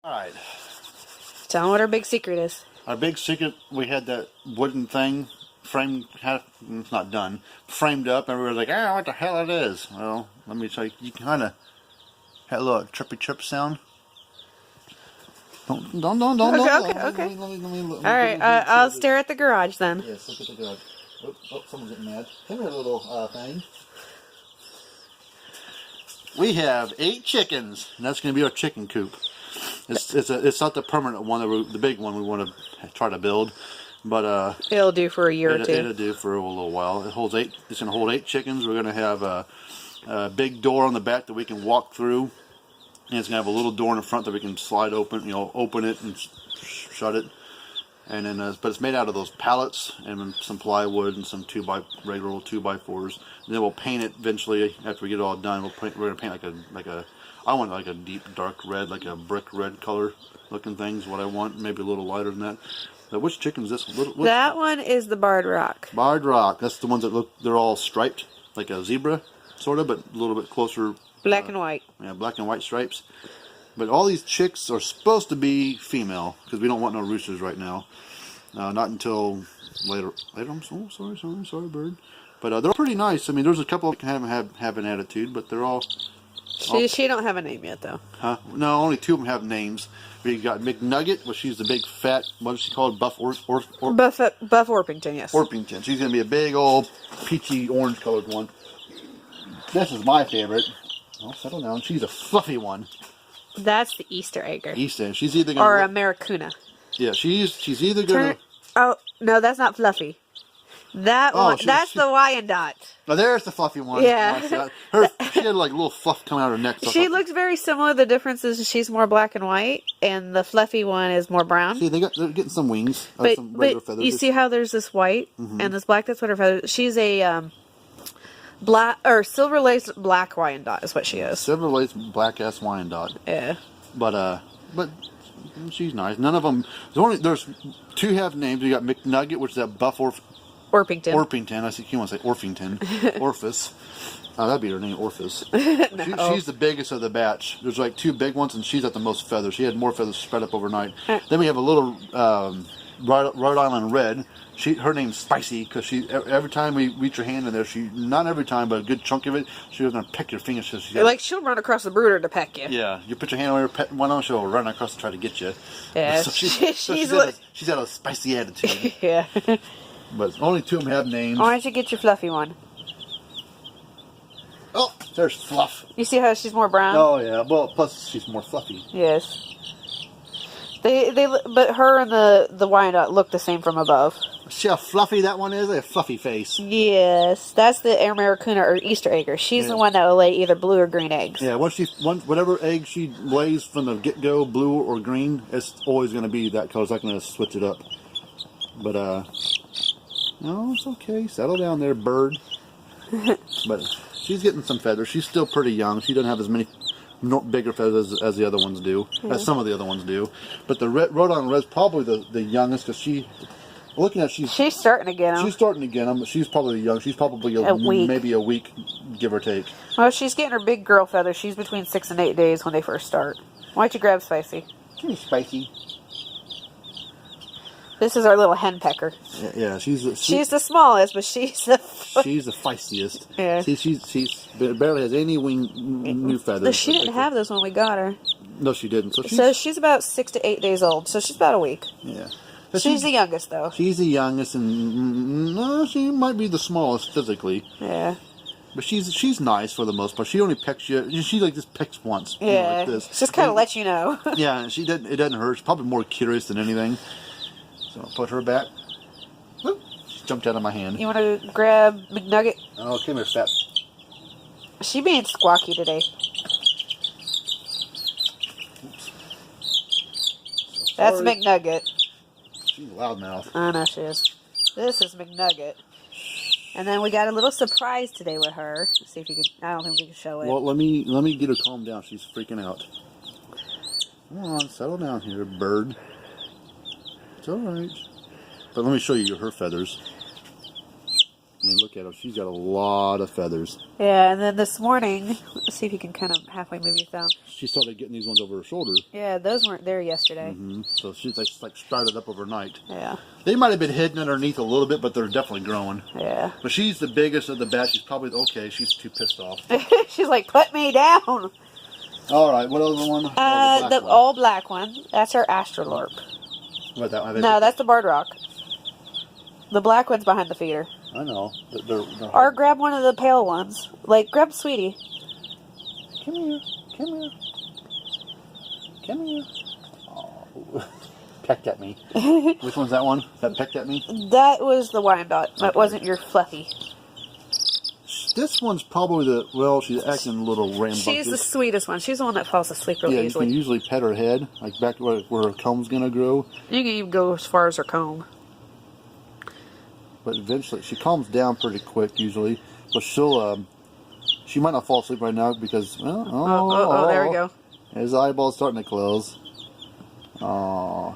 Alright. Tell them what our big secret is. Our big secret, we had that wooden thing framed, it's not done, framed up, and we were like, ah, what the hell it is? Well, let me show you. You can kind of have a little trippy trip sound. Don't. Okay. Let me Alright, I'll stare at the garage then. Yes, look at the garage. Oh, someone's getting mad. Come here, little thing. We have 8 chickens, and that's going to be our chicken coop. It's not the permanent one, the big one we want to try to build, but it'll do for a year or two. It'll do for a little while. It holds 8. It's going to hold 8 chickens. We're going to have a big door on the back that we can walk through, and it's going to have a little door in the front that we can slide open. You know, open it and shut it. And then, but it's made out of those pallets and some plywood and some regular old 2x4s. And then we'll paint it eventually after we get it all done. We're gonna paint I want like a deep dark red, like a brick red color looking thing is what I want. Maybe a little lighter than that. Now, which chicken is this? That one is the Barred Rock. Barred Rock. That's the ones that look. They're all striped, like a zebra, sort of, but a little bit closer. Black and white. Yeah, black and white stripes. But all these chicks are supposed to be female because we don't want no roosters right now. Not until later. I'm sorry, bird. But they're pretty nice. I mean, there's a couple that can have an attitude, but they're all. She don't have a name yet, though. Huh? No, only 2 of them have names. We got McNugget, well, she's the big fat. What is she called? Buff Orpington, yes. Orpington. She's gonna be a big old peachy orange colored one. This is my favorite. Oh, settle down. She's a fluffy one. That's the Easter egger. Easter. She's either gonna or a Maracuna. Yeah, she's either gonna. Oh no, that's not Fluffy. That one. That's the Wyandotte. Oh, there's the fluffy one. Yeah. She had like little fluff coming out of her neck. So she looks very similar. The difference is she's more black and white, and the fluffy one is more brown. See, they're getting some wings. Some but feathers. You see how there's this white and this black. That's what her feathers. She's a black or silver laced black Wyandotte is what she is. Silver laced black ass Wyandotte. Yeah. But she's nice. None of them. There's 2 have names. You got McNugget, which is that buff Orpington. Orpington. I think you want to say Orpington. Orphis. That'd be her name, Orphis. No. She's the biggest of the batch. There's like 2 big ones, and she's got the most feathers. She had more feathers spread up overnight. Then we have a little Rhode Island Red. Her name's Spicy because every time we reach her hand in there, not every time, but a good chunk of it, she's gonna peck your fingers. She'll run across the brooder to peck you. Yeah, you put your hand on her, pet one on, she'll run across to try to get you. Yeah, so she's got a spicy attitude. Yeah. But only 2 of them have names. Why don't you get your Fluffy one? Oh, there's Fluff. You see how she's more brown? Oh yeah, well, plus she's more fluffy. Yes. But her and the Wyandotte look the same from above. See how fluffy that one is? A fluffy face. Yes, that's the Maracuna or Easter egger. She's the one that will lay either blue or green eggs. Yeah, whatever egg she lays from the get-go, blue or green, it's always going to be that color. It's not going to switch it up. But no, it's okay. Settle down there, bird. But she's getting some feathers. She's still pretty young. She doesn't have as many. Bigger feathers as the other ones do, as some of the other ones do. But the Rhode Island Red's probably the youngest because she's starting to get them. She's starting to get them, but she's probably young. She's probably maybe a week, give or take. Well, she's getting her big girl feathers. She's between 6 and 8 days when they first start. Why don't you grab Spicy? Come here, Spicy. This is our little hen pecker. Yeah, she's the smallest, but she's the feistiest. Yeah. See, she barely has any new feathers. She didn't have those when we got her. No, she didn't. So she's about 6 to 8 days old. So she's about a week. Yeah. She's the youngest, though. She's the youngest, and no, she might be the smallest physically. Yeah. But she's nice for the most part. She only pecks you. She just pecks once. Yeah. Like this. Just kind of let you know. Yeah, it doesn't hurt. She's probably more curious than anything. So I'll put her back. Whoop, she jumped out of my hand. You want to grab McNugget? Oh, come here, fat. She being squawky today. Oops. That's McNugget. She's a loudmouth. I know she is. This is McNugget. And then we got a little surprise today with her. Let's see if you could. I don't think we can show it. Well, let me get her calmed down. She's freaking out. Come on, settle down here, bird. It's all right. But let me show you her feathers. I mean, look at her. She's got a lot of feathers. Yeah, and then this morning, let's see if you can kind of halfway move your thumb. She started getting these ones over her shoulder. Yeah, those weren't there yesterday. So she's like started up overnight. Yeah. They might have been hidden underneath a little bit, but they're definitely growing. Yeah. But she's the biggest of the batch. She's probably okay. She's too pissed off. She's like, put me down. All right, what other one? The all black one. That's our Astrolorp. What, that one? No, that's the Barred Rock. The black one's behind the feeder. I know. They're Or grab one of the pale ones. Like, grab Sweetie. Come here. Come here. Come here. Oh. Pecked at me. Which one's that one? That pecked at me? That was the Wyandotte. That wasn't your Fluffy. This one's probably she's acting a little rambunctious. She's the sweetest one. She's the one that falls asleep really easily. You can usually pet her head, like back where her comb's going to grow. You can even go as far as her comb. But eventually, she calms down pretty quick usually. But she might not fall asleep right now because, there we go. His eyeball's starting to close. Oh,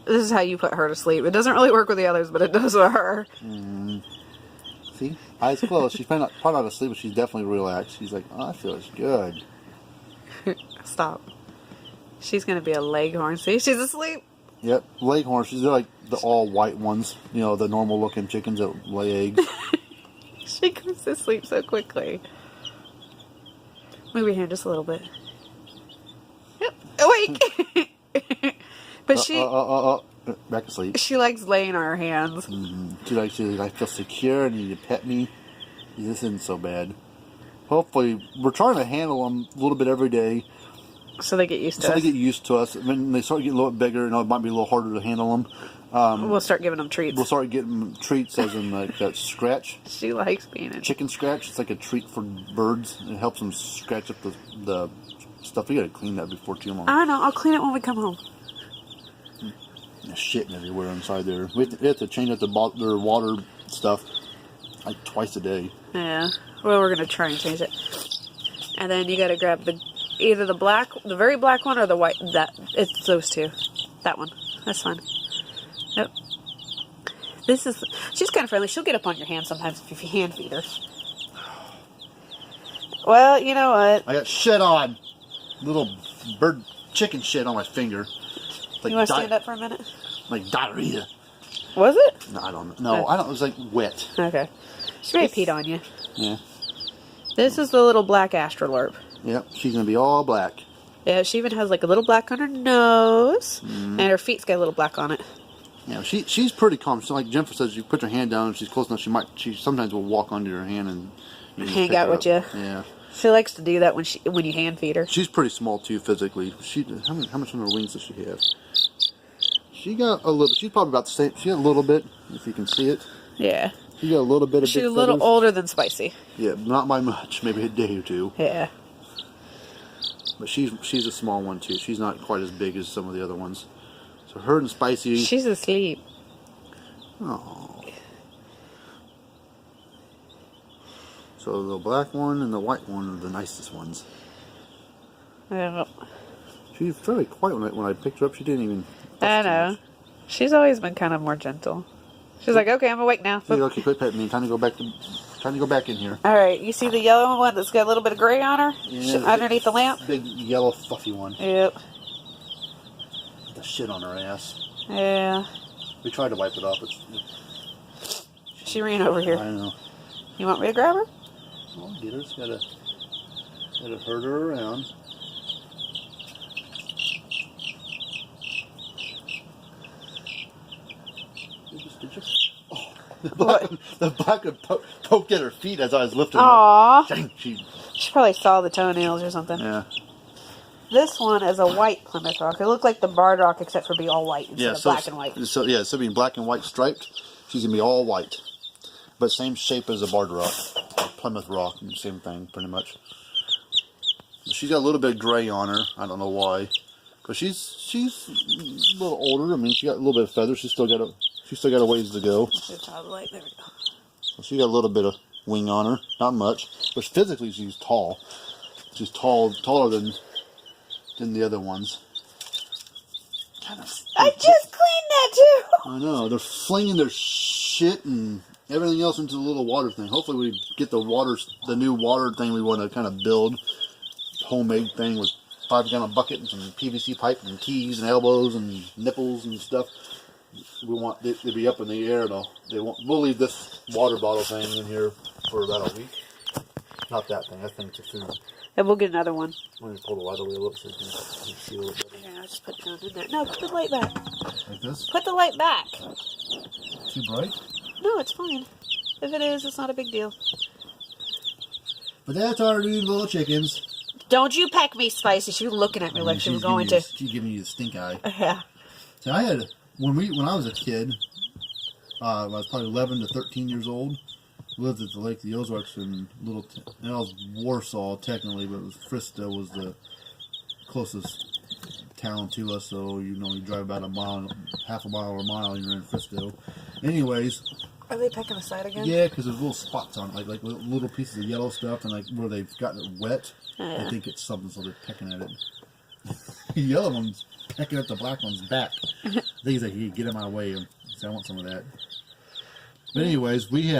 This is how you put her to sleep. It doesn't really work with the others, but it does with her. See? Eyes closed. She's probably not asleep, but she's definitely relaxed. She's like, oh, I feel good. Stop. She's going to be a leghorn. See? She's asleep. Yep. Leghorns. They're like the all white ones. You know, the normal looking chickens that lay eggs. She goes to sleep so quickly. Move your hand just a little bit. Yep. Awake! But she... Back asleep. She likes laying on her hands. She's like, I feel secure and you pet me. This isn't so bad. Hopefully, we're trying to handle them a little bit every day. So they get used to us. So they get used to us. When they start getting a little bit bigger, it might be a little harder to handle them. We'll start giving them treats. We'll start getting them treats as in like that scratch. She likes being in. Chicken scratch. It's like a treat for birds. It helps them scratch up the stuff. You gotta clean that before too long. I know. I'll clean it when we come home. There's shitting everywhere inside there. We have to change out their water stuff like twice a day. Yeah. Well, we're gonna try and change it. And then you gotta grab either the very black one, or the white. It's those two. That one. That's fine. Yep. She's kind of friendly. She'll get up on your hand sometimes if you hand feed her. Well, you know what? I got shit on. Little bird chicken shit on my finger. Like You want to stand up for a minute? Like diarrhea. Was it? No, I don't know. No, I don't. It was like wet. Okay. She may peed on you. Yeah. This is the little black Astrolorp. Yep. She's gonna be all black. Yeah, she even has like a little black on her nose, and her feet's got a little black on it. Yeah, she's pretty calm. So like Jennifer says, you put your hand down, and she's close enough. She sometimes will walk onto your hand and hang out with you. Yeah. She likes to do that when you hand feed her. She's pretty small too physically. How much on her wings does she have? She got a little. She's probably about the same. She got a little bit, if you can see it. Yeah. She got a little bit of. She's a little older than Spicy. Yeah, not by much. Maybe a day or two. Yeah. But she's a small one too. She's not quite as big as some of the other ones. So her and Spicy. She's asleep. Oh. So the black one and the white one are the nicest ones. Yeah. She's fairly quiet when I picked her up. She didn't even. I know. She's always been kind of more gentle. She's like, okay, I'm awake now. Okay, quit petting me. Time to go back in here. All right, you see the yellow one that's got a little bit of gray on her? Yeah, underneath the lamp? Big yellow fluffy one. Yep. The shit on her ass. Yeah. We tried to wipe it off. She ran over here. I know. You want me to grab her? I'll get her. Just gotta herd her around. Did you? Oh, the black one poked at her feet as I was lifting her. Aww. Dang, she probably saw the toenails or something. Yeah. This one is a white Plymouth Rock. It looked like the Barred Rock except for being all white instead of black and white. So yeah, instead of being black and white striped, she's gonna be all white. But same shape as a Barred Rock, or Plymouth Rock, same thing pretty much. She's got a little bit of gray on her. I don't know why, but she's a little older. I mean, she got a little bit of feathers. She's still got a ways to go. There we go. So she got a little bit of wing on her, not much, but physically she's tall. She's taller than the other ones. I just cleaned that too. I know, they're flinging their shit shit and everything else into the little water thing. Hopefully we get the new water thing we want to kind of build. Homemade thing with 5-gallon bucket and some PVC pipe and keys and elbows and nipples and stuff. We want it to be up in the air. We'll leave this water bottle thing in here for about a week. Not that thing. That thing's a food. And we'll get another one. I'm going to pull the light away a little so you can see a little better. Yeah, I'll just put it down in there. No, put the light back. Like this? Put the light back. Too bright? No, it's fine. If it is, it's not a big deal. But that's our new little chickens. Don't you peck me, Spicy. She was looking at me like she was going to. She's giving you the stink eye. Yeah. So I had, when I was a kid, I was probably 11 to 13 years old, lived at the Lake of the Ozarks in it was Warsaw technically, but Fristo was the closest town to us, so you drive about half a mile or a mile and you're in Fristo. Anyways. Are they pecking the side again? Yeah, because there's little spots on it, like little pieces of yellow stuff, and like where they've gotten it wet, I think it's something, so they're pecking at it. The yellow one's pecking at the black one's back. I think he's like, "Hey, get in my way," and so I want some of that. But anyways, we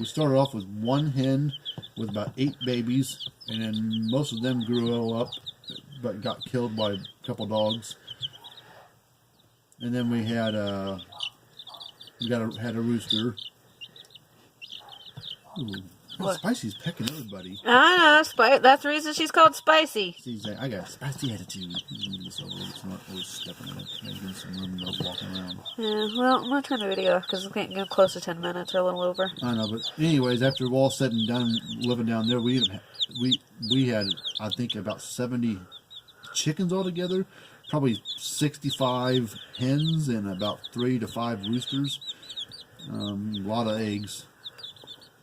started off with one hen with about 8 babies, and then most of them grew up, but got killed by a couple dogs. And then we had had a rooster. Ooh, What? Spicy's pecking everybody. I know. That's the reason she's called Spicy. She's like, I got a spicy attitude. It's not always stepping in it. Making some room to walking around. Yeah, well, I'm going to turn the video off because we can't get close to 10 minutes or a little over. I know, but anyways, after all said and done, living down there, we had, I think, about 70 chickens altogether. Probably 65 hens and about 3 to 5 roosters. A lot of eggs.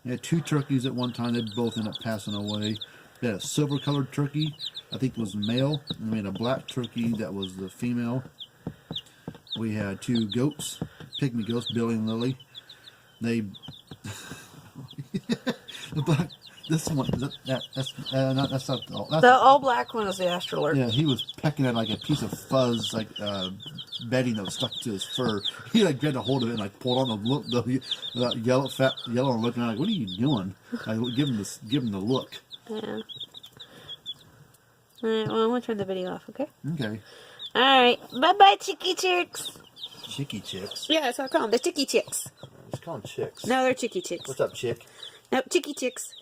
We had 2 turkeys at one time. They both ended up passing away. We had a silver-colored turkey. I think it was male. And we had a black turkey that was the female. We had 2 goats, pygmy goats, Billy and Lily. They, the black. This one, that's not all. The all black one is the Astralurk. Yeah, he was pecking at like a piece of fuzz, like bedding that was stuck to his fur. He like grabbed a hold of it and like pulled on the yellow and looking at like, what are you doing? Like, give him the look. Yeah. All right. Well, I'm gonna turn the video off. Okay. Okay. All right. Bye, bye, chicky chicks. Chicky chicks. Yeah, that's what I call them. They're chicky chicks. Let's call them chicks. No, they're chicky chicks. What's up, chick? No, chicky chicks.